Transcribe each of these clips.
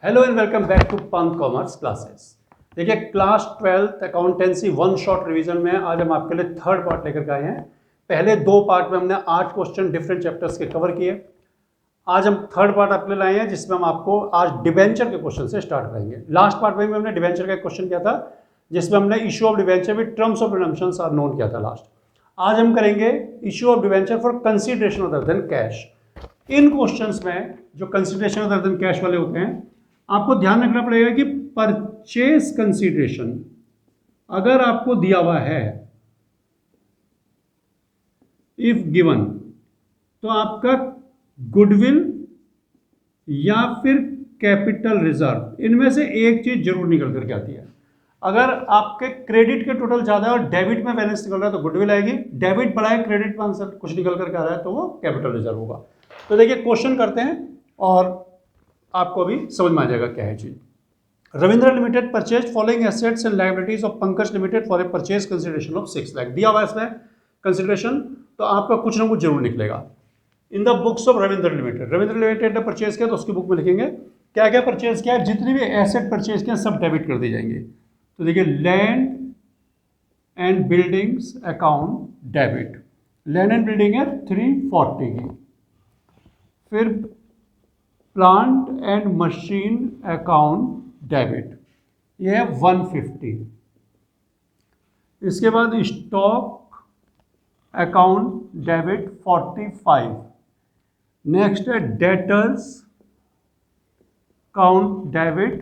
Hello and welcome back to Pant commerce classes. देखिए class 12th accountancy one shot revision में आज हम आपके लिए थर्ड पार्ट लेकर के आए हैं। पहले दो पार्ट में हमने 8 क्वेश्चन डिफरेंट चैप्टर्स के कवर किए। आज हम थर्ड पार्ट आपके लिए लाए हैं जिसमें हम आपको आज डिवेंचर के क्वेश्चन से स्टार्ट करेंगे। लास्ट पार्ट में भी हमने डिवेंचर का क्वेश्चन किया था जिसमें हमने issue of debenture with terms of redemptions आर नोन किया था लास्ट। आज हम करेंगे issue of debenture for consideration other than cash. इन क्वेश्चंस में जो कंसिडरेशन अदर देन कैश वाले होते हैं आपको ध्यान रखना पड़ेगा कि परचेज कंसीडरेशन अगर आपको दिया हुआ है इफ गिवन, तो आपका गुडविल या फिर कैपिटल रिजर्व इनमें से एक चीज जरूर निकल करके आती है। अगर आपके क्रेडिट के टोटल ज्यादा है और डेबिट में बैलेंस निकल रहा है तो गुडविल आएगी, डेबिट बढ़ा है क्रेडिट में आंसर कुछ निकल करके आ रहा है तो वो कैपिटल रिजर्व होगा। तो देखिए क्वेश्चन करते हैं और आपको भी समझ में आ जाएगा क्या है चीज। Ravindra limited purchase following assets and liabilities of Pankaj limited for a purchase consideration of 6 lakh. दिया हुआ है इसमें कंसिडरेशन, तो आपका कुछ ना कुछ जरूर निकलेगा। In the books of Ravindra limited ने परचेज किया तो उसकी बुक में लिखेंगे क्या क्या परचेज किया है। जितनी भी एसेट परचेज किया सब डेबिट कर दी जाएंगे। तो देखिए land and buildings account debit, land and building है 340 की। फिर plant and machine account debit ये है 150। इसके बाद स्टॉक अकाउंट डेबिट 45। नेक्स्ट है डेटर्स अकाउंट डेबिट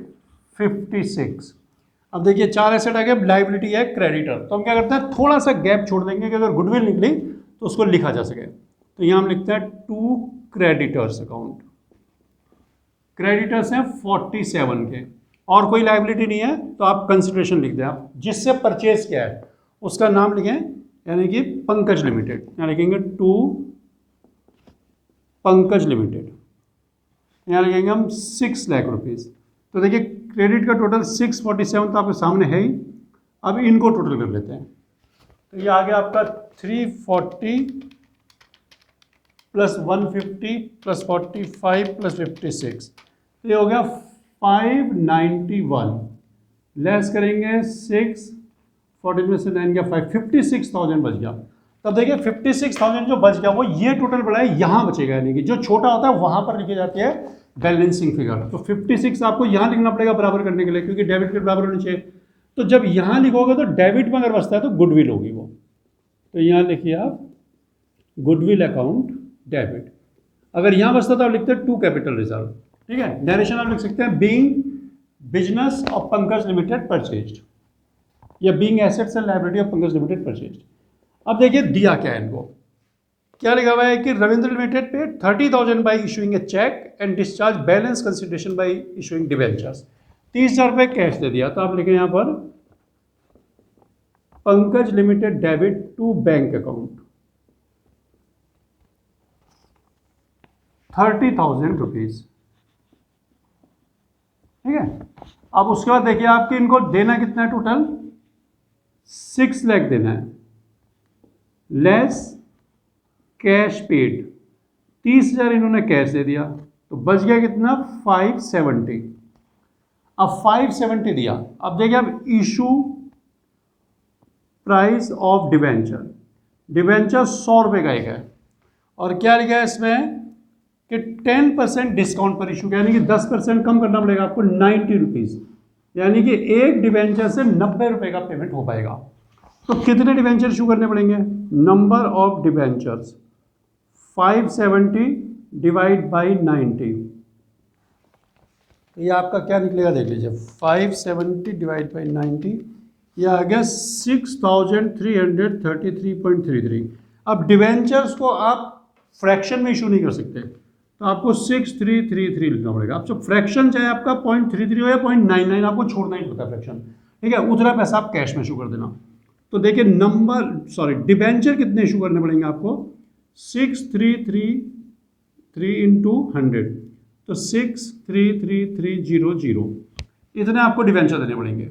56। अब देखिए 4 एसेट आ गए, लाइबिलिटी है क्रेडिटर। तो हम क्या करते हैं थोड़ा सा गैप छोड़ देंगे कि अगर गुडविल निकली तो उसको लिखा जा सके। तो यहां हम लिखते हैं 2 क्रेडिटर्स अकाउंट। क्रेडिटर्स हैं 47 के और कोई लायबिलिटी नहीं है तो आप कंसिडरेशन लिख दें। आप जिससे परचेज किया है उसका नाम लिखें, यानी कि पंकज लिमिटेड, यहाँ लिखेंगे 2 पंकज लिमिटेड। यहाँ लिखेंगे हम 6 लाख रुपीज़। तो देखिए क्रेडिट का टोटल 647 तो आपके सामने है ही। अब इनको टोटल कर लेते हैं। तो ये आ गया आपका 340 प्लस 150 प्लस 45 प्लस 56, तो ये हो गया 591। लेस करेंगे 640 में से 9 गया 5, 56,000 बच गया। तब देखिए 56,000 जो बच गया वो ये टोटल बढ़ा है, यहाँ बचेगा, यानी कि जो छोटा होता है वहां पर लिखी जाती है बैलेंसिंग फिगर। तो 56 आपको यहाँ लिखना पड़ेगा बराबर करने के लिए, क्योंकि डेबिट के बराबर होनी चाहिए। तो जब यहाँ लिखोगे तो डेबिट में अगर बचता है तो गुडविल होगी वो। तो यहाँ लिखिए आप गुडविल अकाउंट डेबिट। अगर यहाँ बचता तो आप लिखते हैं 2 कैपिटल रिजर्व। ठीक है, डायरेक्शन आप लिख सकते हैं being business of Pankaj limited purchased, या being assets and liability of Pankaj limited purchased. अब देखिए दिया क्या है इनको, क्या लिखा हुआ है कि रविंद्र लिमिटेड पे 30,000 by issuing a cheque and discharge balance consideration by issuing debentures. 30,000 रुपये कैश दे दिया। तो आप लिखें यहाँ पर Pankaj limited debit to bank account 30,000 rupees. ठीक है, अब उसके बाद देखिए आपके इनको देना कितना है, टोटल 6 लाख देना है, लेस कैश पेड। 30,000 इन्होंने कैश दे दिया तो बच गया कितना 570। अब 570 दिया। अब देखिए अब issue price of debenture, debenture 100 रुपये का एक है और क्या लिखा है इसमें कि 10% डिस्काउंट पर इशू, यानी कि 10% कम करना पड़ेगा आपको 90 रुपीज़, यानी कि एक डिवेंचर से 90 रुपये का पेमेंट हो पाएगा। तो कितने डिवेंचर इशू करने पड़ेंगे, number of debentures 570 divide by 90। ये आपका क्या निकलेगा देख लीजिए, 570 डिवाइड बाई 90, यह आ गया 6,333.33। अब डिवेंचर्स को आप फ्रैक्शन में इशू नहीं कर सकते तो आपको 6,333 लिखना पड़ेगा। अब जब फ्रैक्शन चाहे आपका 0.33 हो या 0.99, आपको छोड़ना ही पड़ता है फ्रैक्शन। ठीक है, उतना पैसा आप कैश में इशू कर देना। तो देखिए डिवेंचर कितने इशू करने पड़ेंगे आपको, 6,333 इंटू 100, तो 6,33300 इतने आपको डिवेंचर देने पड़ेंगे।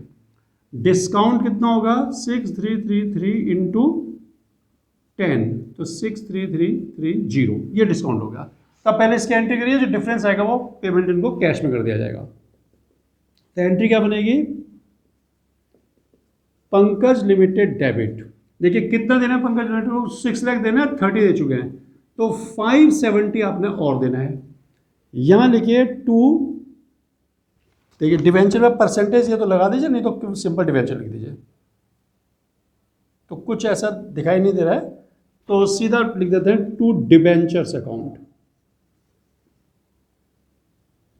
डिस्काउंट कितना होगा 6,333 इंटू 10, तो 6,333 ये डिस्काउंट होगा। तब पहले इसकी एंट्री करिए, जो डिफरेंस आएगा वो पेमेंट इनको कैश में कर दिया जाएगा। तो एंट्री क्या बनेगी, पंकज लिमिटेड डेबिट। देखिए कितना देना है पंकज लिमिटेड को, 6 लाख देना है, 30 दे चुके हैं, तो 570 आपने और देना है। यहां लिखिए 2, देखिए डिवेंचर में परसेंटेज ये तो लगा दीजिए, नहीं तो सिंपल डिवेंचर लिख दीजिए, तो कुछ ऐसा दिखाई नहीं दे रहा है, तो सीधा लिख देते हैं टू डिवेंचर्स अकाउंट।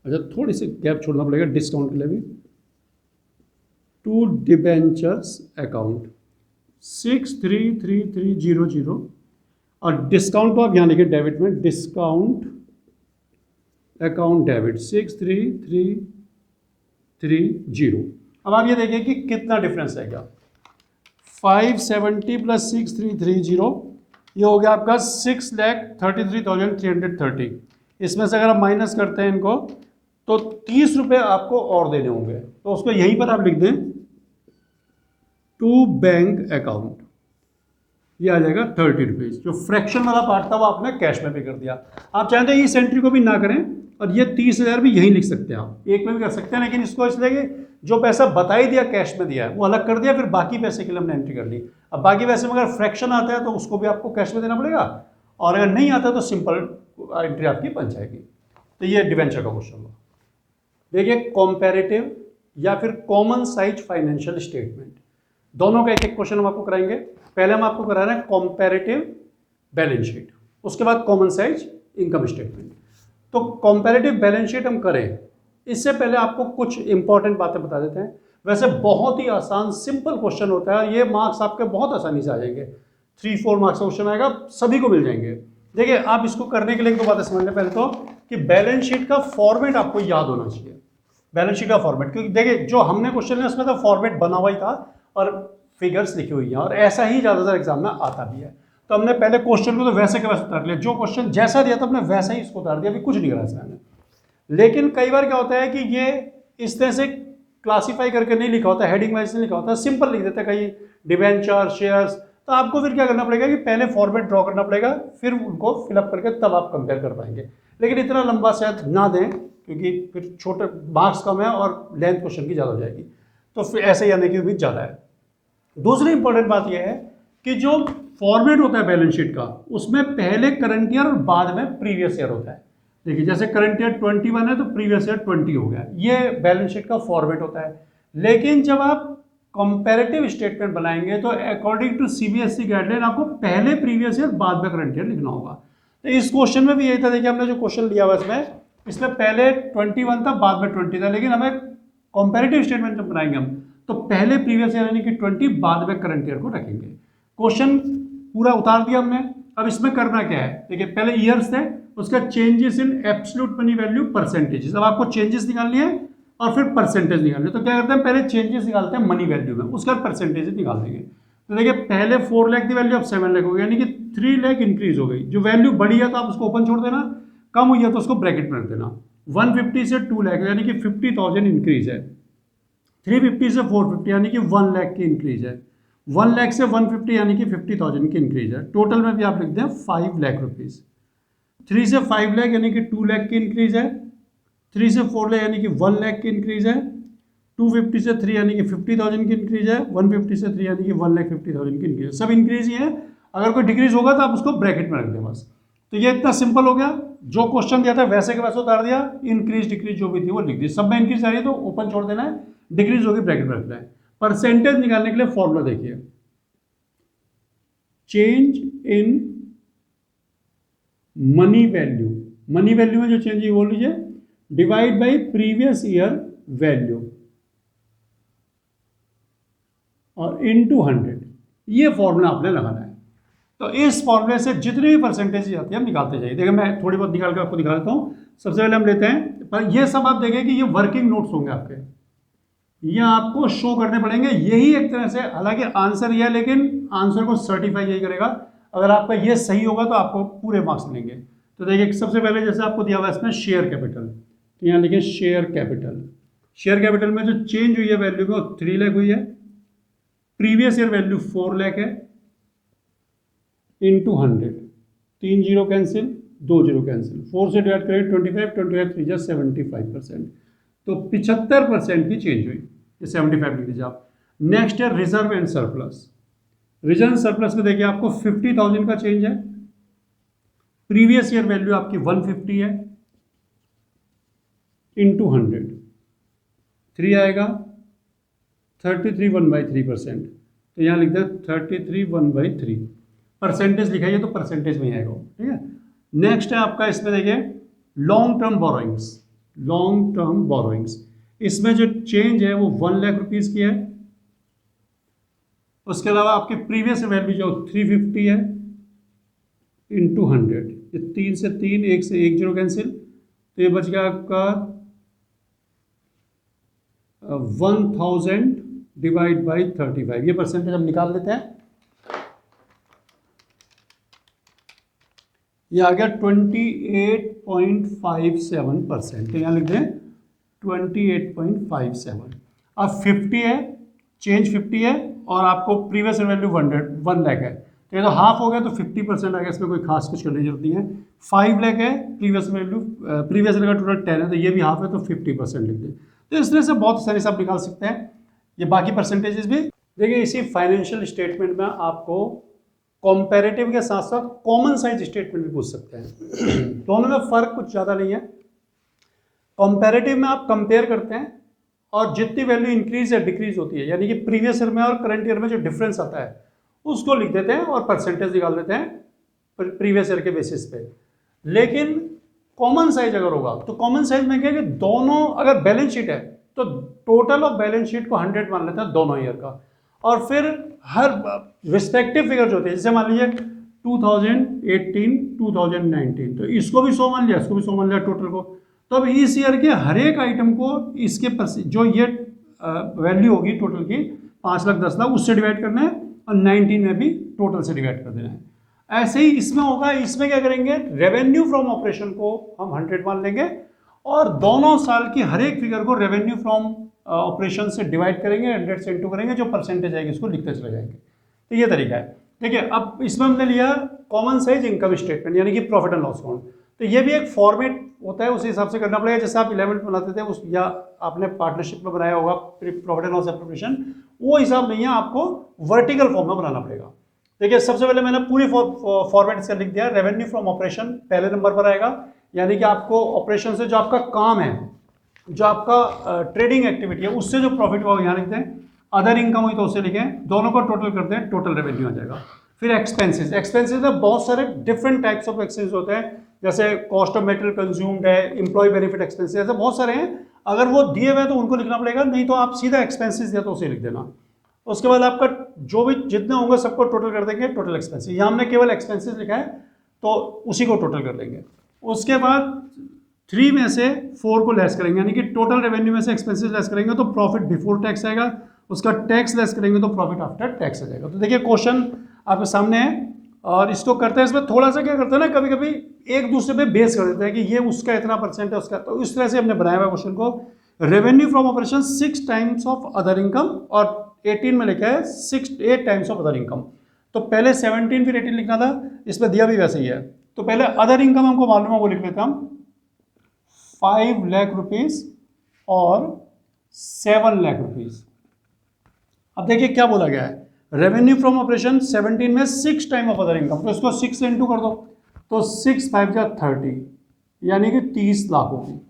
अच्छा थोड़ी सी गैप छोड़ना पड़ेगा डिस्काउंट के लिए भी, टू डिवेंचर्स अकाउंट 633300, और डिस्काउंट तो आप यहाँ लिखिए डेबिट में, डिस्काउंट अकाउंट डेबिट 633300। अब आप ये देखिए कि कितना डिफरेंस है, क्या 570 प्लस 6330, ये हो गया आपका 6,33,330। इसमें से अगर आप माइनस करते हैं इनको तो 30 रुपये आपको और देने होंगे, तो उसको यहीं पर आप लिख दें टू बैंक अकाउंट, ये आ जाएगा 30 रुपीज़। जो फ्रैक्शन वाला पार्ट था वो आपने कैश में पे कर दिया। आप चाहते हैं इस एंट्री को भी ना करें और ये 30,000 भी यहीं लिख सकते हैं, आप एक में भी कर सकते हैं, लेकिन इसको इसलिए कि जो पैसा बता ही दिया कैश में दिया है वो अलग कर दिया, फिर बाकी पैसे के लिए हमने एंट्री कर ली। अब बाकी पैसे में अगर फ्रैक्शन आता है तो उसको भी आपको कैश में देना पड़ेगा, और अगर नहीं आता तो सिंपल एंट्री आपकी बन जाएगी। तो ये डिवेंचर का क्वेश्चन हुआ। देखिए कॉम्पेरेटिव या फिर कॉमन साइज फाइनेंशियल स्टेटमेंट, दोनों का एक एक क्वेश्चन हम आपको कराएंगे। पहले हम आपको करा रहे हैं कॉम्पेरेटिव बैलेंस शीट, उसके बाद कॉमन साइज इनकम स्टेटमेंट। तो कॉम्पेरेटिव बैलेंस शीट हम करें इससे पहले आपको कुछ इंपॉर्टेंट बातें बता देते हैं। वैसे बहुत ही आसान सिंपल क्वेश्चन होता है, ये मार्क्स आपके बहुत आसानी से आ जाएंगे, 3-4 मार्क्स का क्वेश्चन आएगा, सभी को मिल जाएंगे। देखिए आप इसको करने के लिए 2 बातें समझ लें। पहले तो कि बैलेंस शीट का फॉर्मेट आपको याद होना चाहिए, बैलेंस शीट का फॉर्मेट, क्योंकि देखिए जो हमने क्वेश्चन लिया उसमें तो फॉर्मेट बना हुआ ही था और फिगर्स लिखी हुई हैं, और ऐसा ही ज़्यादातर एग्जाम में आता भी है। तो हमने पहले क्वेश्चन को तो वैसे के वैसे उतार लिया, जो क्वेश्चन जैसा दिया था हमने वैसा ही इसको उतार दिया, अभी कुछ नहीं करा इसमें हमने। लेकिन कई बार क्या होता है कि ये इस तरह से क्लासीफाई करके नहीं लिखा होता, हेडिंग वाइज नहीं लिखा होता, सिंपल लिख देते हैं कहीं डिवेंचर शेयर्स। तो आपको फिर क्या करना पड़ेगा कि पहले फॉर्मेट ड्रॉ करना पड़ेगा, फिर उनको फिलअप करके तब आप कंपेयर कर पाएंगे। लेकिन इतना लंबा शायद ना दें, क्योंकि फिर छोटे मार्क्स कम है और लेंथ क्वेश्चन की ज़्यादा हो जाएगी, तो फिर ऐसे ही आने की उम्मीद ज़्यादा है। दूसरी इंपॉर्टेंट बात यह है कि जो फॉर्मेट होता है बैलेंस शीट का, उसमें पहले करंट ईयर और बाद में प्रीवियस ईयर होता है। देखिए जैसे करंट ईयर 21 है तो प्रीवियस ईयर 20 हो गया, ये बैलेंस शीट का फॉर्मेट होता है। लेकिन जब आप कंपैरेटिव स्टेटमेंट बनाएंगे तो अकॉर्डिंग टू सीबीएसई गाइडलाइन आपको पहले प्रीवियस ईयर बाद में करंट ईयर लिखना होगा। तो इस क्वेश्चन में भी यही था। देखिए हमने जो क्वेश्चन लिया हुआ इसमें पहले 21 था बाद में 20 था, लेकिन हमें कंपैरेटिव स्टेटमेंट जब बनाएंगे हम तो पहले प्रीवियस ईयर यानी कि 20 बाद में करंट ईयर को रखेंगे। क्वेश्चन पूरा उतार दिया हमने। अब इसमें करना क्या है, देखिए पहले ईयर्स थे, उसका changes in absolute money value percentages. अब आपको चेंजेस निकालनी है और फिर परसेंटेज निकालनी है, तो क्या करते हैं पहले चेंजेस निकालते हैं मनी वैल्यू में, उसका परसेंटेज निकाल देंगे। तो देखिए पहले 4 लाख की वैल्यू अब 7 लाख हो गई, यानी कि 3 लाख इंक्रीज हो गई। जो वैल्यू बढ़ी है तो आप उसको ओपन छोड़ देना, कम हुई है तो उसको ब्रैकेट में रख देना। 150 से 2 लाख यानी कि 50,000 इंक्रीज है। 350 से 450 यानी कि 1 लाख की इंक्रीज है। 1 लाख से 150 यानी कि 50,000 की इंक्रीज है। टोटल में भी आप लिख दें 5 लाख रुपीज़। 3 से 5 लाख यानी कि 2 लाख की इंक्रीज है। 3 से 4 लाख यानी कि 1 लाख की इंक्रीज है। 250 से 3 यानी कि 50,000 की इंक्रीज है। 150 से 3 यानी कि 1,50,000 की इंक्रीज है। सब इंक्रीज ही है, अगर कोई डिक्रीज होगा तो आप उसको ब्रैकेट में रख दें बस। तो ये इतना सिंपल हो गया, जो क्वेश्चन दिया था वैसे के वैसे उतार दिया, इंक्रीज डिक्रीज जो भी थी वो लिख दी। सब में इंक्रीज आ रही है तो ओपन छोड़ देना है, डिक्रीज होगी ब्रैकेट में रखना है। परसेंटेज निकालने के लिए फॉर्मूला देखिए, change in money value, money value में जो चेंज है वो लीजिए, divide by previous year value और इनटू 100, ये फॉर्मूला आपने लगाना है। तो इस फॉर्मूले से जितनी भी परसेंटेज आती है हम निकालते जाइए। देखिए मैं थोड़ी बहुत निकाल के आपको दिखा देता हूँ। सबसे पहले हम लेते हैं, पर ये सब आप देखें कि ये वर्किंग नोट्स होंगे आपके, ये आपको शो करने पड़ेंगे। यही एक तरह से, हालांकि आंसर ये है लेकिन आंसर को सर्टिफाई यही करेगा। अगर आपका ये सही होगा तो आपको पूरे मार्क्स मिलेंगे। तो देखिए सबसे पहले जैसे आपको दिया हुआ है इसमें शेयर कैपिटल, तो यहाँ लिखिए शेयर कैपिटल। शेयर कैपिटल में जो चेंज हुई है वैल्यू में वो 3 लाख हुई है। प्रीवियस ईयर वैल्यू 4 लाख है, into 100, 3 zero cancel, 2 zero cancel, 4 से डिवाइड करें 25, 25 3 जा 75%। तो 75% की चेंज हुई, ये 75 लिख दीजिए आप। नेक्स्ट है reserve and surplus. Reserve and surplus में देखिए आपको 50,000 का चेंज है, प्रीवियस ईयर वैल्यू आपकी 150 है, इंटू 100, 3 आएगा, 33 1/3%। तो यहाँ लिख दे 33 1/3, परसेंटेज लिखा है तो परसेंटेज में आएगा, ठीक है। नेक्स्ट है आपका, इसमें देखिए long term borrowings. Long term borrowings, इसमें जो चेंज है वो 1 लाख रुपीज़ की है। उसके अलावा आपकी प्रीवियस वैल्यू जो 350 है, इंटू 100, ये 3 से 3, 1 से 1 जीरो कैंसिल, तो ये बच गया आपका 1000 डिवाइड बाई 35। ये परसेंटेज हम निकाल लेते हैं, ये आ गया 28.57%। तो यहाँ लिख दें 28.57। अब 50 है, चेंज 50 है, और आपको प्रीवियस वैल्यू 1 लाख है, तो ये तो हाफ हो गया, तो 50% आ गया, इसमें कोई खास कुछ करने की जरूरत नहीं है। 5 लाख है, प्रीवियस वैल्यू, प्रीवियस का टोटल 10 है, तो ये भी हाफ है, तो 50% लिख दें। तो इस तरह से बहुत सारे सब निकाल सकते हैं। ये बाकी परसेंटेजेस भी देखिए, इसी फाइनेंशियल स्टेटमेंट में आपको कंपैरेटिव के साथ साथ कॉमन साइज स्टेटमेंट भी पूछ सकते हैं। दोनों में फर्क कुछ ज़्यादा नहीं है। कंपैरेटिव में आप कंपेयर करते हैं और जितनी वैल्यू इंक्रीज या डिक्रीज होती है, यानी कि प्रीवियस ईयर में और करंट ईयर में जो डिफरेंस आता है उसको लिख देते हैं और परसेंटेज निकाल देते हैं प्रीवियस ईयर के बेसिस पे। लेकिन कॉमन साइज अगर होगा तो कॉमन साइज में क्या है कि दोनों, अगर बैलेंस शीट है तो टोटल ऑफ बैलेंस शीट को 100 मान लेते हैं दोनों ईयर का, और फिर हर रिस्पेक्टिव फिगर जो होती है, जैसे मान लीजिए 2018 2019, तो इसको भी 100 मान लिया, इसको भी 100 मान लिया टोटल को। तो अब इस ईयर के हर एक आइटम को इसके जो ये वैल्यू होगी टोटल की 5 लाख 10 लाख, उससे डिवाइड करना है, और 19 में भी टोटल से डिवाइड कर देना है। ऐसे ही इसमें होगा। इसमें क्या करेंगे, रेवेन्यू फ्रॉम ऑपरेशन को हम 100 मान लेंगे, और दोनों साल की हर एक फिगर को रेवेन्यू फ्रॉम ऑपरेशन से डिवाइड करेंगे, 100 से इंटू करेंगे, जो परसेंटेज आएगी उसको लिखते चले जाएंगे। तो ये तरीका है। देखिए, अब इसमें हमने लिया कॉमन साइज इनकम स्टेटमेंट, यानी कि प्रॉफिट एंड लॉस अकाउंट। तो ये भी एक फॉर्मेट होता है, उसी हिसाब से करना पड़ेगा। जैसे आप 11th में बनाते थे उस, या आपने पार्टनरशिप में बनाया होगा प्रॉफिट एंड लॉस एप्रोप्रिएशन, वो हिसाब नहीं है, आपको वर्टिकल फॉर्म में बनाना पड़ेगा। देखिए, सबसे पहले मैंने पूरी फॉर्मेट इसका लिख दिया। रेवेन्यू फ्रॉम ऑपरेशन पहले नंबर पर आएगा, यानी कि आपको ऑपरेशन से जो आपका काम है, जो आपका ट्रेडिंग एक्टिविटी है, उससे जो प्रॉफिट हुआ यहाँ लिखते हैं। अदर इनकम हुई तो उसे लिखें, दोनों को टोटल करते हैं, टोटल रेवेन्यू आ जाएगा। फिर एक्सपेंसेस। एक्सपेंसेस में बहुत सारे डिफरेंट टाइप्स ऑफ एक्सपेंसेस होते हैं, जैसे कॉस्ट ऑफ मटेरियल कंज्यूम्ड है, एम्प्लॉय बेनिफिट एक्सपेंसेस, ऐसे बहुत सारे हैं। अगर वो दिए हुए हैं तो उनको लिखना पड़ेगा, नहीं तो आप सीधा एक्सपेंसेस दिया तो उसे लिख देना। उसके बाद आपका जो भी जितने होंगे सबको टोटल कर देंगे, टोटल एक्सपेंसेस। यहाँ हमने केवल एक्सपेंसेस लिखा है तो उसी को टोटल कर देंगे। उसके बाद 3 में से 4 को लेस करेंगे, यानी कि टोटल रेवेन्यू में से एक्सपेंसेस लेस करेंगे तो प्रॉफिट बिफोर टैक्स आएगा, उसका टैक्स लेस करेंगे तो प्रॉफिट आफ्टर टैक्स आ जाएगा। तो देखिए, क्वेश्चन आपके सामने है, और इसको करते हैं, इसमें थोड़ा सा क्या करते हैं ना, कभी कभी एक दूसरे पे बेस कर देते हैं कि ये उसका इतना परसेंट है, उसका, तो इस तरह से हमने बनाया हुआ क्वेश्चन को। Revenue from operation 6 times of other income, और 18 में लिखा है 8 टाइम्स ऑफ अदर इनकम। तो पहले 17 फिर 18 लिखना था, इसमें दिया भी वैसे ही है। तो पहले अदर इनकम हमको मालूम है, वो लिख लेते हम 5 लाख रुपीज और 7 लाख रुपीज। अब देखिए क्या बोला गया है, रेवेन्यू फ्रॉम ऑपरेशन 17 में 6 टाइम ऑफ अदर इनकम, तो इसको 6 से इंटू कर दो, तो 6 5 जा 30, यानी कि 30 लाख होगी।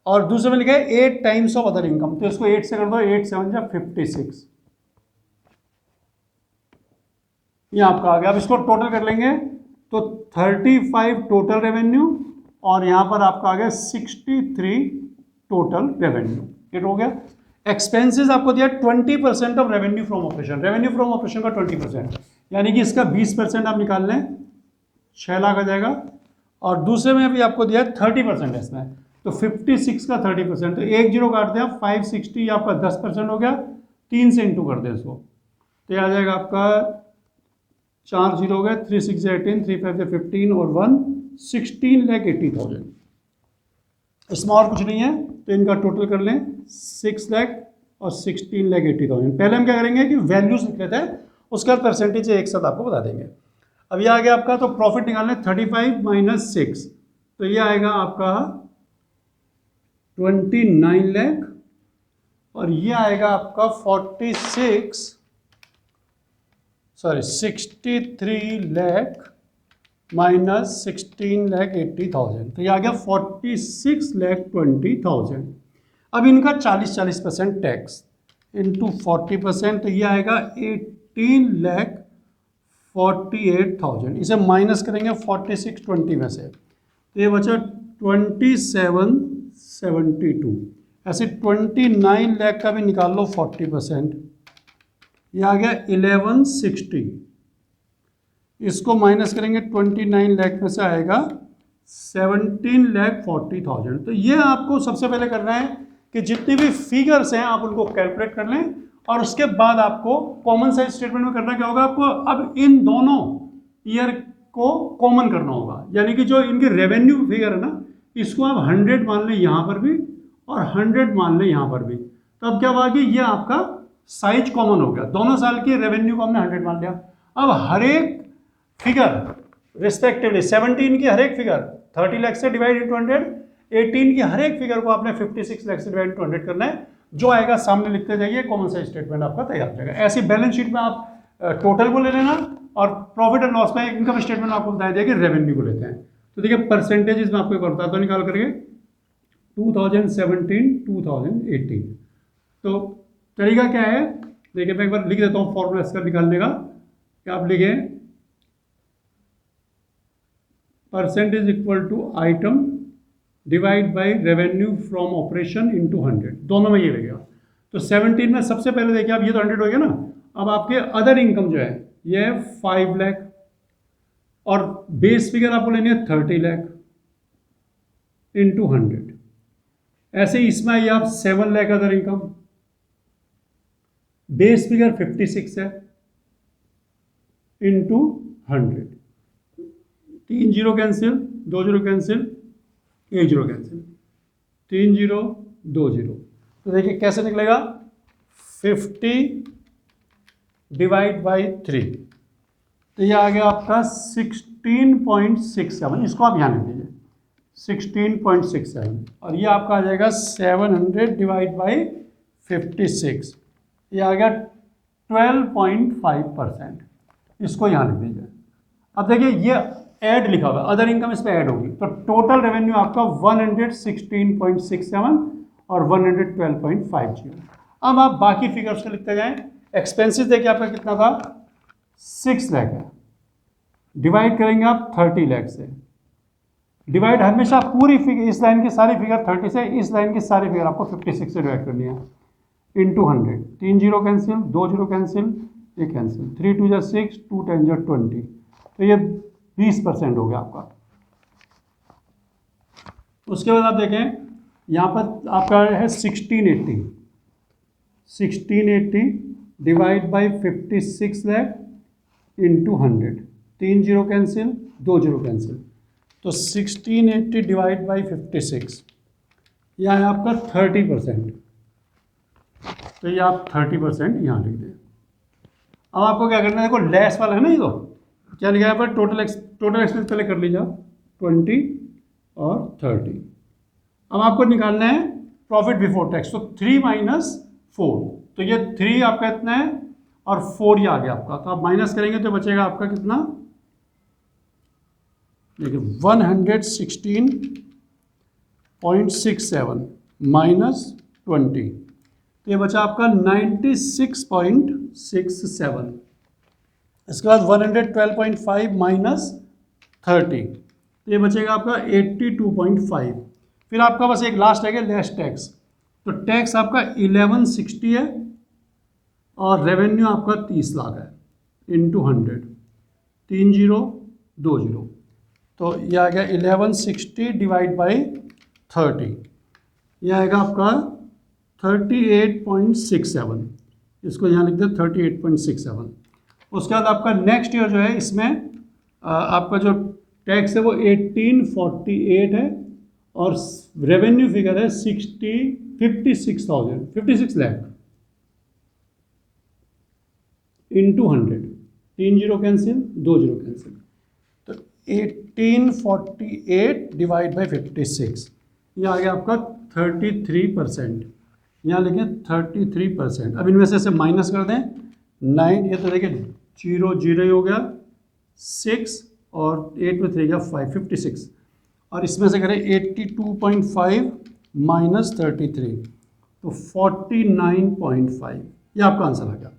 और दूसरे में लिखा है 8 टाइम्स ऑफ अदर इनकम, तो इसको 8 से कर दो, 8 7 जा 56, ये आपका आ गया। अब इसको टोटल कर लेंगे तो 35 टोटल रेवेन्यू, और यहां पर आपका आ गया 63 टोटल रेवेन्यू। ये हो गया। एक्सपेंसेस आपको दिया 20% of revenue from operation. Revenue from operation का 20%, यानी कि इसका 20% आप निकाल लें, 6 लाख आ जाएगा। और दूसरे में भी आपको दिया 30% है इसमें, तो 56 का 30%, तो 1 जीरो काटते हैं, 560 आपका 10% हो गया। 3 से इंटू कर दें इसको, तो ये आ जाएगा आपका 4 जीरो हो गया, 3 6 18, 3 5 15 और 1 16,80,000। इसमें और कुछ नहीं है, तो इनका टोटल कर लें 6 लाख और 16,80,000। पहले हम क्या करेंगे कि वैल्यूज लिख लेते हैं, उसका परसेंटेज एक साथ आपको बता देंगे। अब ये आ गया आपका, तो प्रॉफिट निकालना है 35 - 6, तो ये आएगा आपका 29 लाख और ये आएगा आपका 63 लाख माइनस 16,80,000, तो ये आ गया 46,20,000। अब इनका 40% टैक्स इंटू 40%, तो ये आएगा 18,48,000। इसे माइनस करेंगे 4620 में से, तो ये बचा 2772। ऐसे 29 लाख का भी निकाल लो 40%, ये आ गया 1160। इसको माइनस करेंगे 29 लाख में से आएगा 17,40,000। तो ये आपको सबसे पहले करना है कि जितनी भी फिगर्स हैं आप उनको कैलकुलेट कर लें और उसके बाद आपको कॉमन साइज स्टेटमेंट में करना क्या होगा, आपको अब इन दोनों ईयर को कॉमन करना होगा। यानी कि जो इनकी रेवेन्यू फिगर है ना, इसको आप 100 मान लें यहाँ पर भी और 100 मान लें यहाँ पर भी, तो अब क्या हुआ कि ये आपका साइज कॉमन हो गया। दोनों साल की रेवेन्यू को हमने 100 मान लिया। अब हर एक फिगर रिस्पेक्टिवली 17 की हर एक फिगर 30 लाख से डिवाइड इंटू 100, 18 की हर एक फिगर को आपने 56 लाख से डिवाइड इंटू 100 करना है। जो आएगा सामने लिखते जाइए, कॉमन साइज स्टेटमेंट आपका तैयार हो जाएगा। ऐसी बैलेंस शीट में आप टोटल को ले लेना और प्रॉफिट एंड लॉस में इनकम स्टेटमेंट में आपको बताया जाएगा कि रेवेन्यू को लेते हैं। तो देखिए परसेंटेजेस में आपको बताता हूँ, निकाल करके 2017 2018। तो तरीका क्या है देखिए, मैं एक बार लिख देता हूँ फॉर्मूला इसका निकालने का। क्या आप लिखें, percentage equal to item divide by revenue from operation into 100, दोनों में ये रहेगा। तो 17 में सबसे पहले देखिए आप, ये तो 100 हो गया ना। अब आपके अदर इनकम जो है ये 5 लाख और बेस फिगर आपको लेनी है 30 लाख इंटू 100। ऐसे इसमें आइए आप 7 lakh other income, base figure 56 है into 100। 3 zero cancel, 2 zero cancel, 1 zero cancel, 3 zero 2 zero. तो देखिए कैसे निकलेगा, 50 डिवाइड बाई 3, तो ये आ गया आपका 16.67। इसको आप यहाँ लिख दीजिए 16.67 और ये आपका आ जाएगा 700 डिवाइड बाई 56, ये आ गया 12.5%। इसको यहाँ लिख दीजिए। अब देखिए ये ऐड लिखा हुआ है, अदर इनकम इस पर ऐड होगी, तो टोटल रेवेन्यू आपका 116.67 और 112.50। अब आप बाकी फिगर्स को लिखते जाएं। एक्सपेंसेस देखिए आपका कितना था, 6 लाख है, डिवाइड करेंगे आप 30 लाख से। डिवाइड हमेशा पूरी फिगर, इस लाइन की सारी फिगर 30 से, इस लाइन की सारी फिगर आपको 56 से डिवाइड करनी है into 100। 3 zero cancel, 2 zero cancel, ये कैंसिल, 3 2 6, 2 10 20। तो ये 20% हो गया आपका। उसके बाद आप देखें यहाँ पर आपका है 1680 divide by 56 lakh into 100। 3 zero cancel, 2 zero cancel, तो 1680 डिवाइड बाई 56, यह है आपका 30%। तो ये आप 30% यहाँ लिख दें। अब आपको क्या करना है, देखो लेस वाला है ना, ये तो क्या लिखा है पर टोटल एक्सपेंस पहले कर लीजिए आप 20 और 30। अब आपको निकालना है प्रॉफिट बिफोर टैक्स, तो 3 माइनस 4, तो ये 3 आपका इतना है और 4 ये आ गया आपका। तो आप माइनस करेंगे तो बचेगा आपका कितना, देखिए 116.67 माइनस 20, तो ये बचा आपका 96.67। इसके बाद 112.5 माइनस 30, तो ये बचेगा आपका 82.5। फिर आपका बस एक लास्ट है लेस टैक्स, तो टैक्स आपका 1160 है और रेवेन्यू आपका 30 लाख है इंटू 100। 3 जीरो 2 जीरो, तो ये आ गया 1160 डिवाइड बाई 30, यह आएगा आपका 38.67। इसको यहाँ लिख दे 38.67। उसके बाद आपका नेक्स्ट ईयर जो है, इसमें आपका जो टैक्स है वो 1848 है और रेवेन्यू फिगर है 56 lakh into 100। 3 zero cancel, 2 zero cancel, तो 1848 डिवाइड बाई 56, ये आ गया आपका 33%, यहाँ लिखें 33%। अब इनमें से माइनस कर दें 9, ये तो देखिए 0 0 ही हो गया, 6 और 8 में 3 गया 5, 56। और इसमें से करें 82.5 माइनस 33 तो 49.5, ये आपका आंसर आ गया।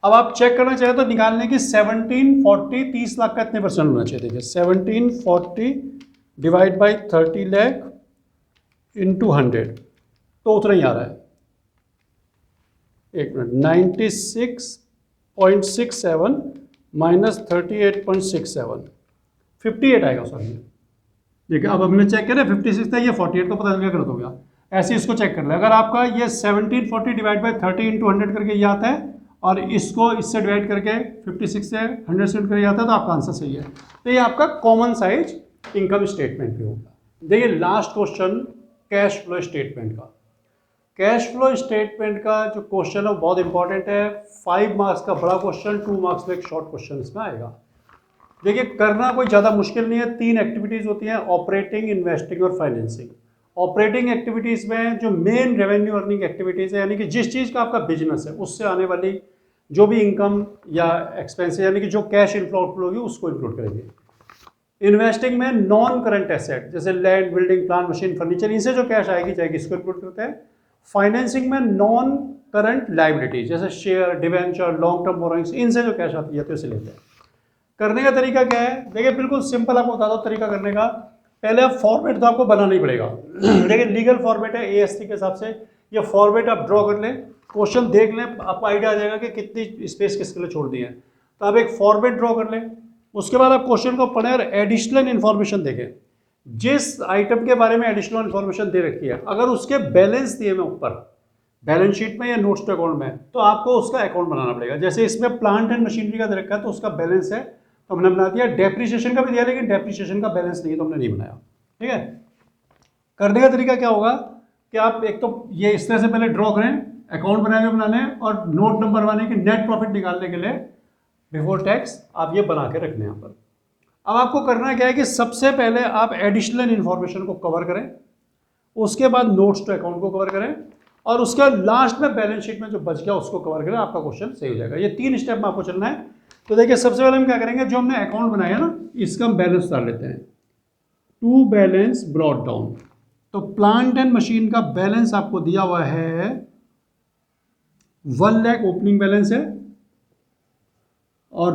अब आप चेक करना चाहें तो निकालने की 1740, 30 लाख का इतने परसेंट होना चाहिए। देखिए 1740 डिवाइड बाई 30 लाख इंटू 100 तो उतना ही आ रहा है, एक मिनट, 96.67 माइनस 38.67, 58 आएगा सॉरी। देखिए अब हमने चेक करें 56 था, ये 48 तो पता चल गया गलत हो गया। ऐसे इसको चेक कर ले, अगर आपका ये 1740 डिवाइड बाई 30 इंटू 100 करके ये आता है और इसको इससे डिवाइड करके 56 से 100 से करके आता है तो आपका आंसर सही है। तो ये आपका कॉमन साइज इनकम स्टेटमेंट भी होगा। देखिए last question cash flow statement का। कैश फ्लो स्टेटमेंट का जो क्वेश्चन है वो बहुत इंपॉर्टेंट है। 5 मार्क्स का बड़ा क्वेश्चन, 2 मार्क्स में एक शॉर्ट क्वेश्चन इसमें आएगा। देखिए करना कोई ज़्यादा मुश्किल नहीं है, 3 एक्टिविटीज़ होती हैं, ऑपरेटिंग, इन्वेस्टिंग और फाइनेंसिंग। ऑपरेटिंग एक्टिविटीज़ में जो मेन रेवेन्यू अर्निंग एक्टिविटीज़ है, यानी कि जिस चीज़ का आपका बिजनेस है उससे आने वाली जो भी इनकम या एक्सपेंस यानी कि जो कैश इनफ्लो आउटफ्लो होगी उसको इंक्लूड करेंगे। इन्वेस्टिंग में नॉन करंट एसेट जैसे land, building, plant, machine, furniture, इनसे जो कैश आएगी जाएगी इसको इंक्लूड करते हैं। फाइनेंसिंग में नॉन करंट लाइबिलिटीज जैसे share, debenture, long term borrowings, इनसे जो कैश आती है तो इसे लेते हैं। करने का तरीका क्या है? देखिए बिल्कुल सिंपल, आपको बता दो तरीका करने का। पहले आप फॉर्मेट तो आपको बनाना ही पड़ेगा। देखिए लीगल फॉर्मेट है AST के हिसाब से, ये फॉर्मेट आप ड्रॉ कर लें, क्वेश्चन देख लें, आपको आइडिया आ जाएगा कि कितनी स्पेस किसके लिए छोड़ दी है। तो आप एक फॉर्मेट ड्रॉ कर लें, उसके बाद आप क्वेश्चन को पढ़ें और एडिशनल इन्फॉर्मेशन देखें। जिस आइटम के बारे में एडिशनल इन्फॉर्मेशन दे रखी है, अगर उसके बैलेंस दिए में ऊपर बैलेंस शीट में या नोट्स टू अकाउंट में, तो आपको उसका अकाउंट बनाना पड़ेगा। जैसे इसमें प्लांट एंड मशीनरी का दे रखा है तो उसका बैलेंस है तो हमने बना दिया। डेप्रिसिएशन का भी दिया लेकिन डेप्रिसिएशन का बैलेंस नहीं है तो हमने नहीं बनाया। ठीक है, करने का तरीका क्या होगा कि आप एक तो ये इस तरह से पहले ड्रॉ करें, अकाउंट बनाने और नोट नंबर बनाने की नेट प्रॉफिट निकालने के लिए बिफोर टैक्स आप ये बना के रखने यहाँ पर। अब आपको करना क्या है कि सबसे पहले आप एडिशनल इन्फॉर्मेशन को कवर करें, उसके बाद नोट्स टू अकाउंट को कवर करें और उसके लास्ट में बैलेंस शीट में जो बच गया उसको कवर करें, आपका क्वेश्चन सही हो जाएगा। ये 3 स्टेप में आपको चलना है। तो देखिए सबसे पहले हम क्या करेंगे, जो हमने अकाउंट बनाया ना इसका हम बैलेंस डाल लेते हैं। टू बैलेंस ब्रॉट डाउन, तो प्लांट एंड मशीन का बैलेंस आपको दिया हुआ है 1 लाख ओपनिंग बैलेंस है और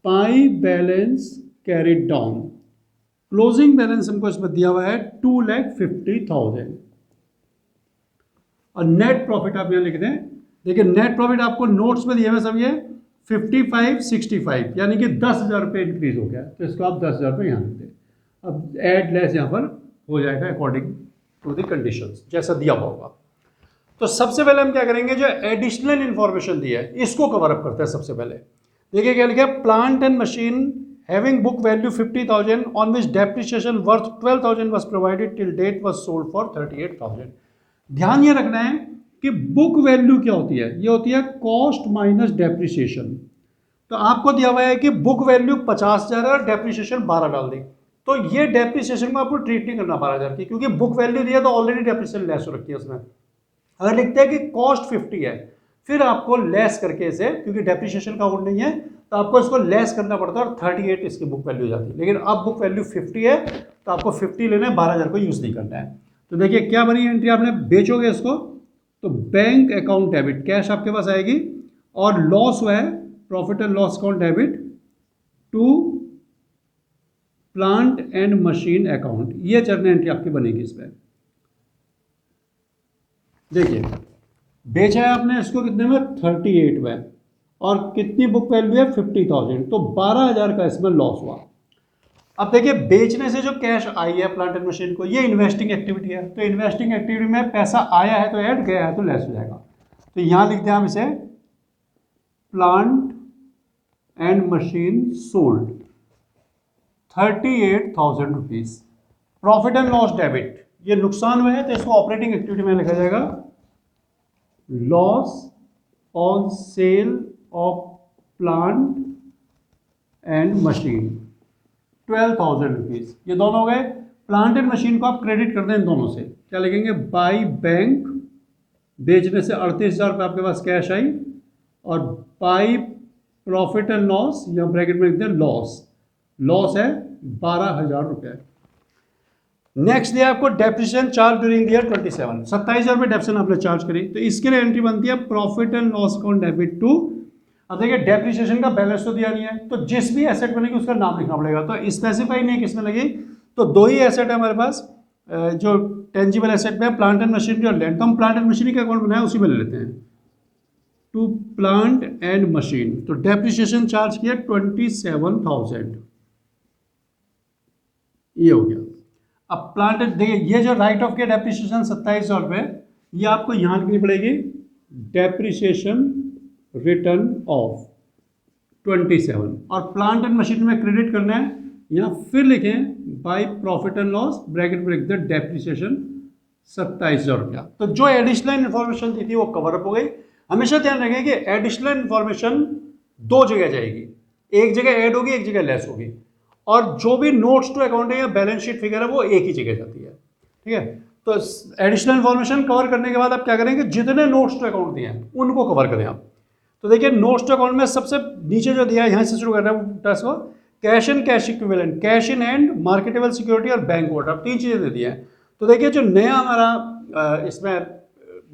by balance carried down, closing balance हमको इसमें दिया हुआ है 2,50,000 और नेट प्रॉफिट आप यहां लिख दें। देखिए नेट प्रॉफिट आपको नोट्स में दिए हुए सब ये 5565 यानी कि 10,000 रुपये इंक्रीज हो गया, तो इसको आप 10,000 रुपये यहाँ लिख दें। अब एड लेस यहाँ पर हो जाएगा अकॉर्डिंग टू द कंडीशंस जैसा दिया हुआ होगा। तो सबसे पहले हम क्या करेंगे, जो एडिशनल इन्फॉर्मेशन दी है इसको कवर अप करते हैं। सबसे पहले देखिए क्या लिखा है, plant and machine having book value 50,000 on which depreciation worth 12,000 was provided till date was sold for 38,000। ध्यान ये रखना है कि बुक वैल्यू क्या होती है, ये होती है कॉस्ट माइनस डेप्रिसिएशन। तो आपको दिया हुआ है कि बुक वैल्यू 50,000 और डेप्रिसिएशन 12 डाल दी, तो ये डेप्रिसिएशन को आपको ट्रीट नहीं करना 12,000 की, क्योंकि बुक वैल्यू दिया तो ऑलरेडी डेप्रिसिएशन लेस हो रखी है उसमें। अगर लिखते हैं कि कॉस्ट 50 है फिर आपको लेस करके इसे, क्योंकि डेप्रिसिएशन का आउट नहीं है तो आपको इसको लेस करना पड़ता है और 38 इसकी बुक वैल्यू हो जाती है। लेकिन अब बुक वैल्यू 50 है तो आपको 50 लेना है, 12,000 को यूज़ नहीं करना है। तो देखिए क्या बनी एंट्री, आपने बेचोगे इसको तो बैंक अकाउंट डेबिट कैश आपके पास आएगी और लॉस हुआ है profit and loss account debit to plant and machine account, ये जर्नल एंट्री आपकी बनेगी इसमें। देखिए बेचा है आपने इसको कितने में, 38 में, और कितनी बुक वैल्यू है 50,000, तो 12,000 का इसमें लॉस हुआ। अब देखिए बेचने से जो कैश आई है प्लांट एंड मशीन को, ये इन्वेस्टिंग एक्टिविटी है, तो इन्वेस्टिंग एक्टिविटी में पैसा आया है तो ऐड, गया है तो लेस हो जाएगा। तो यहां लिखते हैं हम इसे plant and machine sold 38,000 rupees. Profit and loss debit, ये नुकसान हुआ है तो इसको ऑपरेटिंग एक्टिविटी में लिखा जाएगा loss on sale of plant and machine 12,000 rupees. ये दोनों हो गए। प्लांट एंड मशीन को आप क्रेडिट कर दें इन दोनों से, क्या लिखेंगे, बाई बैंक, बेचने से 38,000 रुपये आपके पास कैश आई, और बाई प्रॉफिट एंड लॉस, या ब्रैकेट में लिखते हैं लॉस, लॉस है 12,000 रुपये। नेक्स्ट दिया आपको डेप्रिसिएशन चार्ज ड्यूरिंग ईयर 27, 27,000 रुपये डेप्रिसिएशन आपने चार्ज करी, तो इसके लिए एंट्री बनती है profit and loss account debit to. अब देखिए डेप्रिसिएशन का बैलेंस तो दिया नहीं है, तो जिस भी एसेट बनेगी उसका नाम लिखना पड़ेगा, तो स्पेसिफाई नहीं है किसमें लगी, तो दो ही एसेट है हमारे पास जो टेंजिबल एसेट में, प्लांट एंड मशीनरी और लैंड, तो हम प्लांट एंड मशीनरी का अकाउंट बनाया उसी में ले लेते हैं, टू प्लांट एंड मशीन, तो डेप्रिसिएशन चार्ज किया 27,000, ये हो गया। अब प्लांट, देखिए ये जो राइट ऑफ के डेप्रिसिएशन 27,000 रुपये, ये आपको यहाँ लिखनी पड़ेगी, डेप्रिसिएशन रिटर्न ऑफ 27, और प्लांट एंड मशीन में क्रेडिट करना है, यहाँ फिर लिखें by profit and loss, bracket में लिख दे डेप्रिसिएशन 27,000 रुपया। तो जो एडिशनल इन्फॉर्मेशन दी थी वो कवर अप हो गई। हमेशा ध्यान रखें कि एडिशनल इन्फॉर्मेशन दो जगह जाएगी, एक जगह ऐड होगी, एक जगह लेस होगी, और जो भी नोट्स टू अकाउंट है या बैलेंस शीट फिगर है वो एक ही जगह जाती है, ठीक है। तो एडिशनल इन्फॉर्मेशन कवर करने के बाद आप क्या करेंगे, जितने नोट्स टू अकाउंट दिए हैं उनको कवर करें आप। तो देखिए नोट्स टू अकाउंट में सबसे नीचे जो दिया है, यहाँ से शुरू कर रहे हैं टेस्ट को, cash and cash equivalent, cash in hand, marketable security और बैंक ओवरड्राफ्ट, तीन चीज़ें दे दी हैं। तो देखिए जो नया हमारा इसमें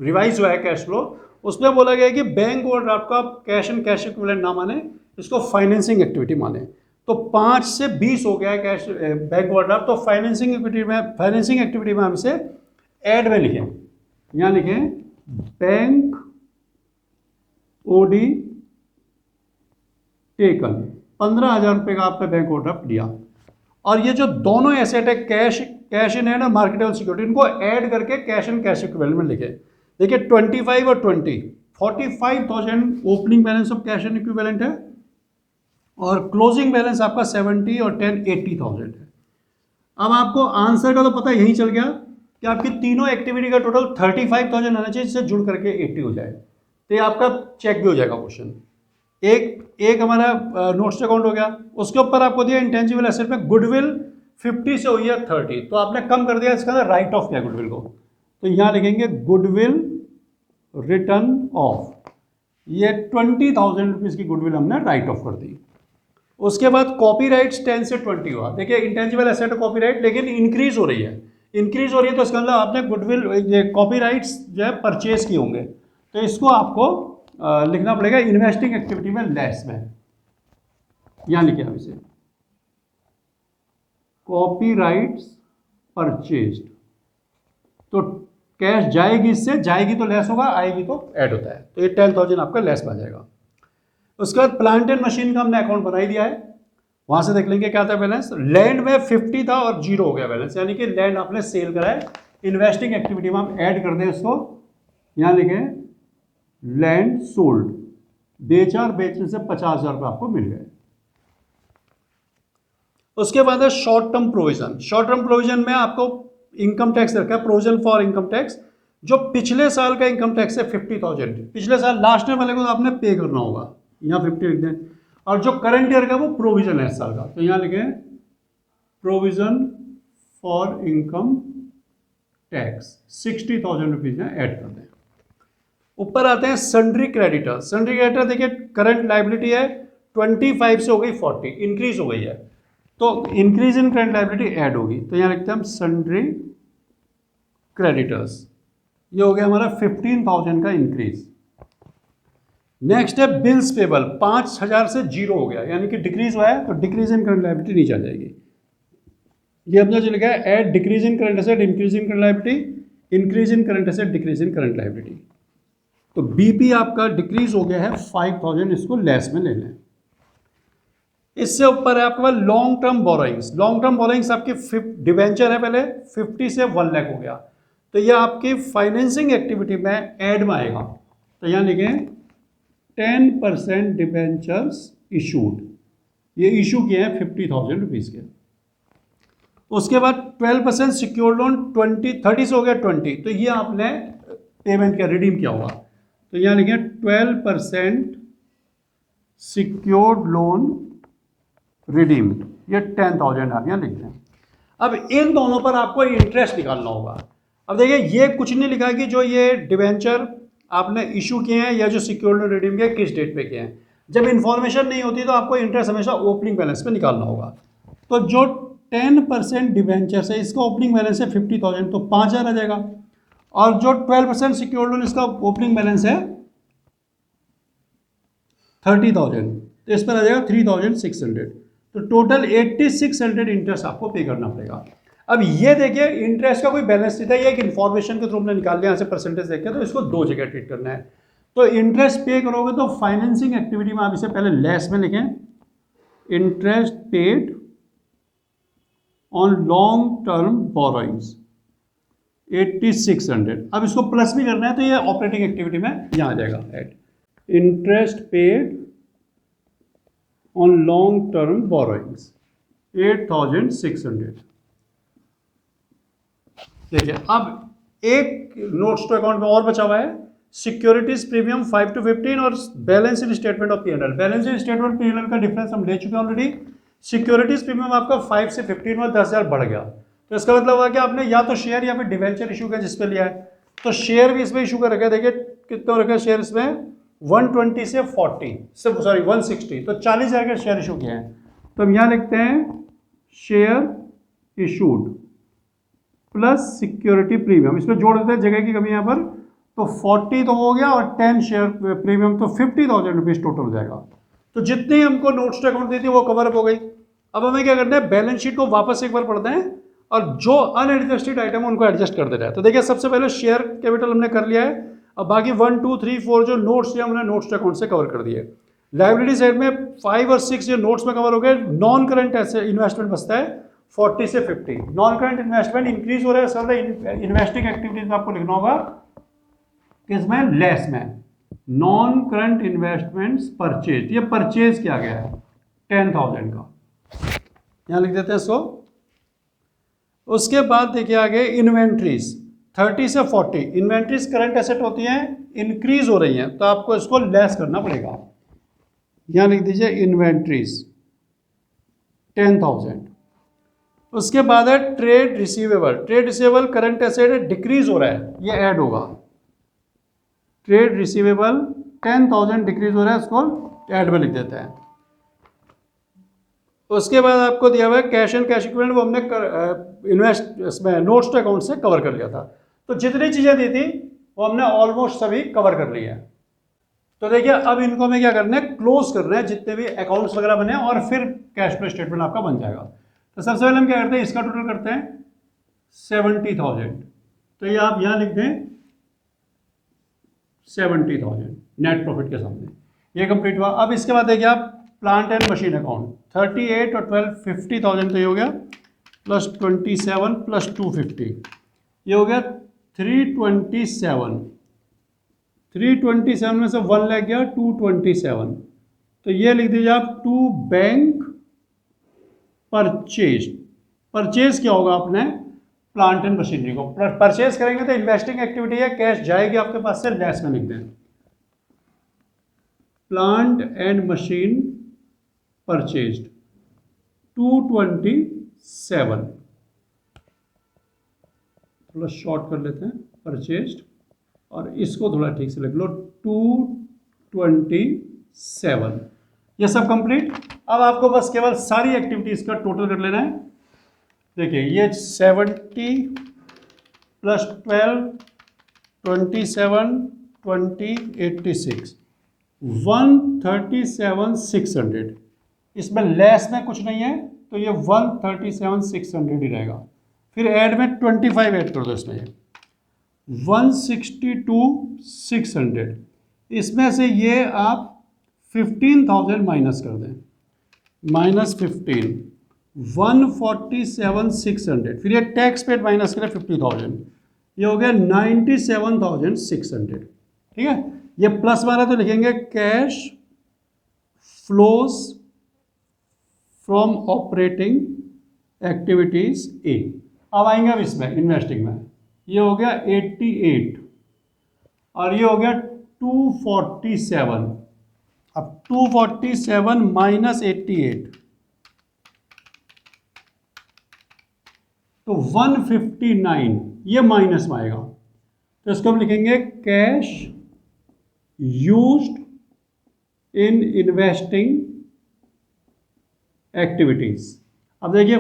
रिवाइज हुआ है कैश फ्लो, उसमें बोला गया है कि बैंक ओवरड्राफ्ट को आप कैश एंड कैश इक्विवेलेंट ना माने, इसको फाइनेंसिंग एक्टिविटी माने। तो 5 से 20 हो गया है कैश बैंक ओवरड्राफ्ट, तो फाइनेंसिंग एक्टिविटी में हम इसे ऐड में लिखें, यहाँ लिखें बैंक ओडी टेकन, 15,000 रुपये का आपने बैंक ओवरड्राफ्ट लिया, और ये जो दोनों एसेट है कैश इन हैंड और मार्केटेबल सिक्योरिटी, इनको ऐड करके कैश एंड कैश इक्विवेलेंट में लिखे। देखिए 25 और 20, 45,000 opening balance of cash and equivalent है, और क्लोजिंग बैलेंस आपका 70 और 10 80,000 है। अब आपको आंसर का तो पता यही चल गया कि आपकी तीनों एक्टिविटी का टोटल 35,000 आना चाहिए, जिससे जुड़ करके 80 हो जाए, तो ये आपका चेक भी हो जाएगा क्वेश्चन। एक हमारा नोट्स अकाउंट हो गया, उसके ऊपर आपको दिया इंटेंजिबल एसेट में गुडविल 50 से हुई है 30, तो आपने कम कर दिया, इसका ना राइट ऑफ किया गुडविल को, तो यहाँ लिखेंगे गुडविल रिटर्न ऑफ, ये 20,000 रुपीज़ की गुडविल हमने राइट ऑफ कर दी। उसके बाद कॉपीराइट्स 10 से 20 हुआ, देखिए इंटेंजिबल एसेट है कॉपीराइट, लेकिन इंक्रीज हो रही है, तो इसका मतलब आपने गुडविल ये कॉपीराइट्स जो है परचेज किए होंगे, तो इसको आपको लिखना पड़ेगा इन्वेस्टिंग एक्टिविटी में लेस में, यहाँ लिखे हम इसे कॉपीराइट्स परचेज्ड, तो कैश जाएगी, इससे जाएगी तो लेस होगा, आएगी तो ऐड होता है, तो ये 10,000 आपका लेस में आ जाएगा। उसके बाद प्लांट एंड मशीन का हमने अकाउंट बना ही दिया है, वहां से देख लेंगे क्या था बैलेंस। लैंड में 50 था और 0 हो गया बैलेंस, यानी कि लैंड आपने सेल करा है, इन्वेस्टिंग एक्टिविटी में हम ऐड कर दें इसको, यहाँ लिखें लैंड सोल्ड, बेचा और बेचने से 50,000 रुपये आपको मिल गए। उसके बाद है short term provision. Short term provision में आपको इनकम टैक्स रखा है, प्रोविजन फॉर इनकम टैक्स, जो पिछले साल का इनकम टैक्स है 50,000, पिछले साल लास्ट ईयर वाले को तो आपने पे करना होगा, यहाँ 50 लिख दें, और जो करंट ईयर का वो प्रोविजन है इस साल का, तो यहाँ लिखें provision for income tax 60,000 rupees add कर दें। ऊपर आते हैं सन्ड्री क्रेडिटर। सन्ड्री क्रेडिटर देखिए करंट लाइबिलिटी है 25 से हो गई 40, इंक्रीज हो गई है, तो increase in current liability add होगी, तो यहाँ लिखते हैं हम सन्ड्री क्रेडिटर्स, ये हो गया हमारा 15,000 का इंक्रीज। नेक्स्ट है बिल्स पेबल, 5,000 से 0 हो गया, यानी कि डिक्रीज हुआ है, तो डिक्रीज इन करंट लाइबिलिटी नीचे आ जाएगी। ये अपना जो लिखा है add decrease in current asset increase in current liability, increase in current asset decrease in current liability, तो बीपी आपका डिक्रीज हो गया है 5,000, इसको लेस में ले लें। इससे ऊपर है आपके पास long term borrowings. Long term borrowings आपकी डिवेंचर है, पहले 50 से 1 लाख हो गया, तो यह आपकी फाइनेंसिंग एक्टिविटी में ऐड में आएगा, तो यहाँ लिखें 10% डिवेंचर्स इशूड, ये इशू किए हैं 50,000 रुपीज़ के। उसके बाद 12% सिक्योर्ड लोन 30 से हो गया 20, तो ये आपने पेमेंट किया, रिडीम किया होगा, तो यहाँ लिखें 12% सिक्योर्ड लोन रिडीम्ड, ये 10,000 आप यहाँ लिख दें। अब इन दोनों पर आपको इंटरेस्ट निकालना होगा। अब देखिए ये कुछ नहीं लिखा कि जो ये डिवेंचर आपने इशू किए हैं या जो सिक्योर्ड रिडीम किए किस डेट पे किए हैं। जब इन्फॉर्मेशन नहीं होती तो आपको इंटरेस्ट हमेशा ओपनिंग बैलेंस पे निकालना होगा। तो जो 10% डिवेंचर्स है इसका ओपनिंग बैलेंस है 50,000, तो 5,000 आ जाएगा। और जो 12% सिक्योर्ड लोन इसका ओपनिंग बैलेंस है 30,000, तो इस पर आ जाएगा 3,600। तो टोटल 8,600 इंटरेस्ट आपको पे करना पड़ेगा। अब ये देखिए इंटरेस्ट का कोई बैलेंस नहीं था, ये एक इन्फॉर्मेशन के थ्रू हमने निकाल लिया, यहाँ से परसेंटेज देख के, तो इसको दो जगह ट्रीट करना है। तो इंटरेस्ट पे करोगे तो फाइनेंसिंग एक्टिविटी में आप इसे पहले लेस में लिखें, interest paid on long term borrowings 8,600। अब इसको प्लस भी करना है तो ये ऑपरेटिंग एक्टिविटी में यहाँ आ जाएगा add, interest paid on long term borrowings 8,600। देखिए अब एक नोट्स टू अकाउंट में और बचा हुआ है, सिक्योरिटीज प्रीमियम 5 to 15 और balance in statement of PNL. Balance in statement PNL का डिफरेंस हम ले चुके हैं ऑलरेडी। सिक्योरिटीज प्रीमियम आपका 5 से 15 में 10,000 बढ़ गया, तो इसका मतलब हुआ कि आपने या तो शेयर या फिर डिवेंचर इशू किया जिस पे लिया है, तो शेयर भी इसमें इशू कर रखा है। देखिए कितना रखा है शेयर इसमें 120 से 40 से सॉरी 160, तो 40,000 के शेयर इशू किए हैं। तो हम यहाँ लिखते हैं share issued plus security premium, इसमें जोड़ देते हैं, जगह की कमी यहाँ पर। तो 40 तो हो गया और 10 शेयर प्रीमियम, तो 50,000 रुपीज टोटल हो जाएगा। तो जितनी हमको नोट्स टू अकाउंट दी थी वो कवर अप हो गई। अब हमें क्या करना है, बैलेंस शीट को वापस एक बार पढ़ते हैं और जो अनएडजस्टेड आइटम है उनको एडजस्ट कर देना है। तो देखिए सबसे पहले शेयर कैपिटल हमने कर लिया है, अब बाकी 1, 2, 3, 4 जो नोट्स हमने नोट्स टू अकाउंट से कवर कर दिए। लाइबिलिटी साइड में 5 और 6 जो नोट्स में कवर हो गए। नॉन करंट ऐसे इन्वेस्टमेंट बचता है 40 से 50। नॉन करंट इन्वेस्टमेंट इंक्रीज हो रहा है सर, इन्वेस्टिंग एक्टिविटीज में आपको लिखना होगा किसमें, लेस में। नॉन करंट इन्वेस्टमेंट्स परचेज, ये परचेज किया गया है 10,000 का, यहां लिख देते हैं इसको। उसके बाद देखिए आगे इन्वेंट्रीज 30 से 40। इन्वेंट्रीज करंट एसेट होती हैं, इंक्रीज हो रही हैं, तो आपको इसको लेस करना पड़ेगा। यहां लिख दीजिए इन्वेंट्रीज 10,000। उसके बाद है trade receivable. Trade receivable current asset है, डिक्रीज हो रहा है, ये ऐड होगा। ट्रेड रिसीवेबल 10,000 डिक्रीज हो रहा है, इसको ऐड में लिख देते हैं। उसके बाद आपको दिया हुआ है कैश एंड कैश इक्विवेलेंट, वो हमने इन्वेस्ट इसमें नोट्स टू अकाउंट से कवर कर लिया था। तो जितनी चीजें दी थी वो हमने ऑलमोस्ट सभी कवर कर ली है। तो देखिए अब इनको हमें क्या करना है, क्लोज करना है जितने भी अकाउंट्स वगैरह बने, और फिर कैश फ्लो स्टेटमेंट आपका बन जाएगा। तो सबसे पहले हम क्या करते हैं, इसका टोटल करते हैं 70,000। तो ये आप यहां लिख दें 70,000 नेट प्रॉफिट के सामने, ये कंप्लीट हुआ। अब इसके बाद देखिए आप प्लांट एंड मशीन अकाउंट 38 और 12 50,000, तो ये हो गया प्लस 27 प्लस 250, ये हो गया 327। 327 में से 1 लग गया 227, तो ये लिख दीजिए आप टू बैंक परचेज। परचेज क्या होगा, आपने प्लांट एंड मशीनरी को परचेज करेंगे तो इन्वेस्टिंग एक्टिविटी है, कैश जाएगी आपके पास से, लेस में लिख दें प्लांट एंड मशीन परचेज्ड 227। थोड़ा शॉर्ट कर लेते हैं परचेज्ड, और इसको थोड़ा ठीक से लिख लो 227। ये सब कंप्लीट। अब आपको बस केवल सारी एक्टिविटीज का टोटल कर लेना है। देखिए ये 70 प्लस 12 27 20 86 137,600। इसमें लेस में कुछ नहीं है, तो ये 137,600 ही रहेगा। फिर ऐड में 25 ऐड कर दो इसमें, 162,600। इसमें से ये आप 15,000 माइनस कर दें, -15 147,600। फिर ये टैक्स पेड माइनस करें 50,000, ये हो गया 97,600। ठीक है, ये प्लस वाला तो लिखेंगे cash flows from operating activities A. अब आएंगे अब इसमें इन्वेस्टिंग में, ये हो गया 88 और ये हो गया 247। अब 247 माइनस 88, तो 159 ये माइनस में आएगा, तो इसको हम लिखेंगे cash used in investing activities. अब देखिए,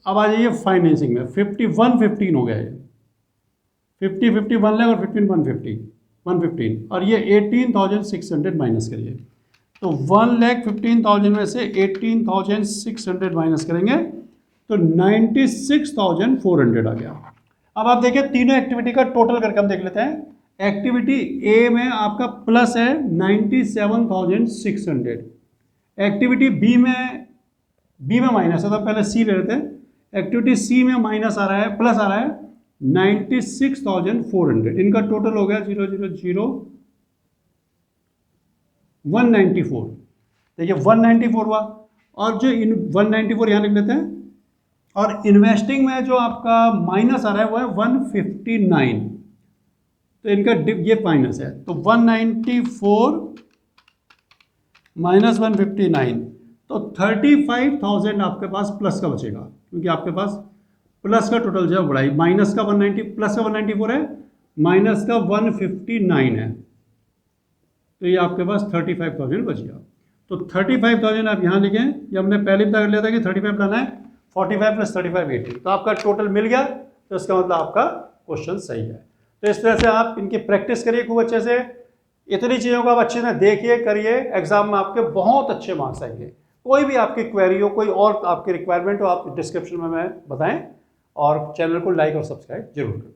अब आ जाइए फाइनेंसिंग में, 5115 हो गया ये, 50 1 लाख और 115 और ये 18,600 माइनस करिए, तो 1,15,000 में से 18,600 माइनस करेंगे तो 96,400 आ गया। अब आप देखिए तीनों एक्टिविटी का टोटल करके हम देख लेते हैं। एक्टिविटी ए में आपका प्लस है 97,600, एक्टिविटी बी में माइनस है, तो पहले सी ले लेते हैं। एक्टिविटी सी में माइनस आ रहा है, प्लस आ रहा है 96,400, इनका टोटल हो गया 194। देखिए 194 हुआ, और जो 194 यहाँ लिख लेते हैं, और इन्वेस्टिंग में जो आपका माइनस आ रहा है वो है 159, तो इनका ये माइनस है, तो 194 माइनस 159, तो 35,000 आपके पास प्लस का बचेगा, क्योंकि आपके पास प्लस का टोटल जो है बढ़ाई, माइनस का 190 प्लस का 194 है, माइनस का 159 है, तो ये आपके पास 35,000 बच गया। तो 35,000 आप यहाँ लिखें, ये हमने पहले भी कर लिया था कि 35 लाना है, 45 प्लस 35 80, तो आपका टोटल मिल गया, तो इसका मतलब आपका क्वेश्चन सही है। तो इस तरह से आप इनकी प्रैक्टिस करिए खूब अच्छे से, इतनी चीज़ों को आप अच्छे से देखिए करिए, एग्जाम में आपके बहुत अच्छे मार्क्स आएंगे। कोई भी आपकी क्वेरी हो, कोई और आपकी रिक्वायरमेंट हो, आप डिस्क्रिप्शन में बताएं, और चैनल को लाइक और सब्सक्राइब जरूर करें।